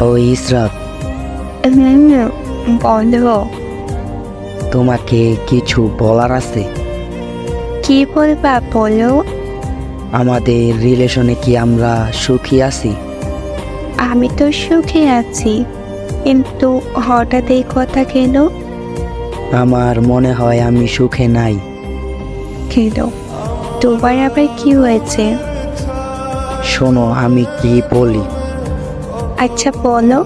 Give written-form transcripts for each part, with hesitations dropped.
ও ইসরাত, বলো। তোমাকে কিছু বলার আছে। কি বলবা বলো। আমাদের রিলেশনে কি আমরা সুখী আছি? আমি তো সুখে আছি, কিন্তু হঠাৎ এই কথা কেন? আমার মনে হয় আমি সুখে নাই। কেন? তোমার আবার কি হয়েছে? শোনো আমি কি বলি। আচ্ছা বলো।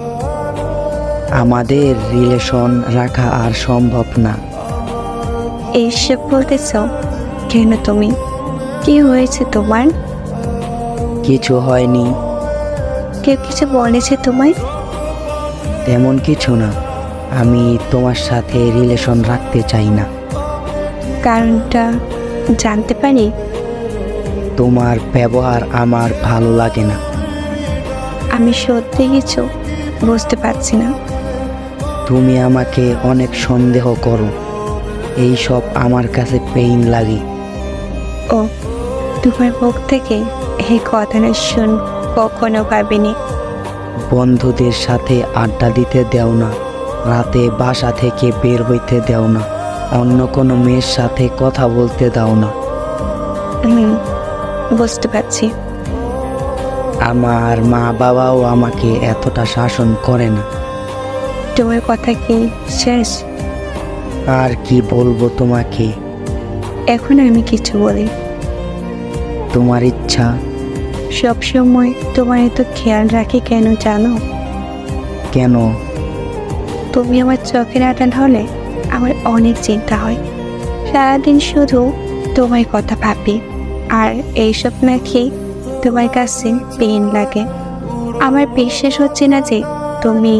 আমাদের রিলেশন রাখা আর সম্ভব না। এইসব বলতেছ কেন তুমি? কি হয়েছে তোমার? কিছু হয়নি। কেউ কিছু বলেছে তোমায়? তেমন কিছু না, আমি তোমার সাথে রিলেশন রাখতে চাই না। কারণটা জানতে পারি? তোমার ব্যবহার আমার ভালো লাগে না। আমি সত্যি কিছু বুঝতে পারছি না। তুমি আমাকে অনেক সন্দেহ করো, এই সব আমার কাছে পেইন লাগে। ও, তোমার মুখ থেকে এই কথাটা শুন কখনো ভাবিনি। বন্ধুদের সাথে আড্ডা দিতে দেও না, রাতে বাসা থেকে বের হইতে দেও না, অন্য কোনো মেয়ের সাথে কথা বলতে দাও না। বুঝতে পারছি। আমার মা বাবাও আমাকে এতটা শাসন করে না। তোমার কথা কি শেষ? আর কি বলবো তোমাকে? এখন আমি কিছু বলি। তোমার ইচ্ছা। সবসময় তোমার এত খেয়াল রাখি কেন জানো? কেন? তুমি আমার চোখের আড়াল হলে আমার অনেক চিন্তা হয়। সারাদিন শুধু তোমার কথা ভাবি, আর এইসব নাকি তোমার কাছে পেইন লাগে। আমার বিশ্বাস হচ্ছে না যে তুমি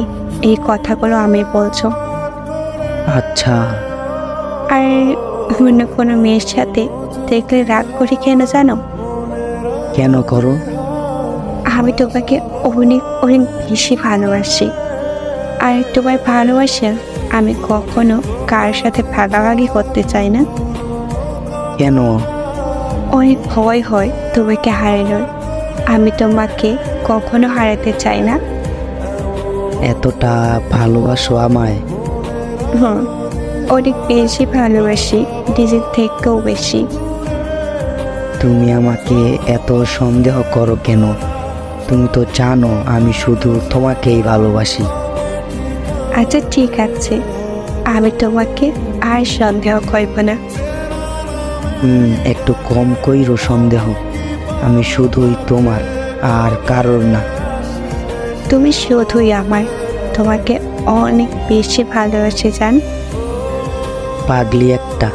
এই কথাগুলো আমি বলছো। আচ্ছা। আর অন্য কোনো মেয়ের সাথে দেখলে রাগ করি কেন জানো? কেন করো? আমি তোমাকে অনেক অনেক বেশি ভালোবাসি, আর তোমার ভালোবাসা আমি কখনো কার সাথে ভাগাভাগি করতে চাই না। কেন? অনেক ভয় হয় তোমাকে হারানোর। আমি তোমাকে কখনো হারাতে চাই না। এতটা ভালোবাসো আমায়? অনেক বেশি ভালোবাসি, নিজের থেকেও বেশি। তুমি আমাকে এত সন্দেহ করো কেন? তুমি তো জানো আমি শুধু তোমাকেই ভালোবাসি। আচ্ছা ঠিক আছে, আমি তোমাকে আর সন্দেহ করব না। একটু কম কইরো সন্দেহ। আমি শুধুই তোমার, আর কারোর না। তুমি শুধুই আমার, তোমাকে অনেক বেশি ভালোবাসি জান। পাগলি একটা।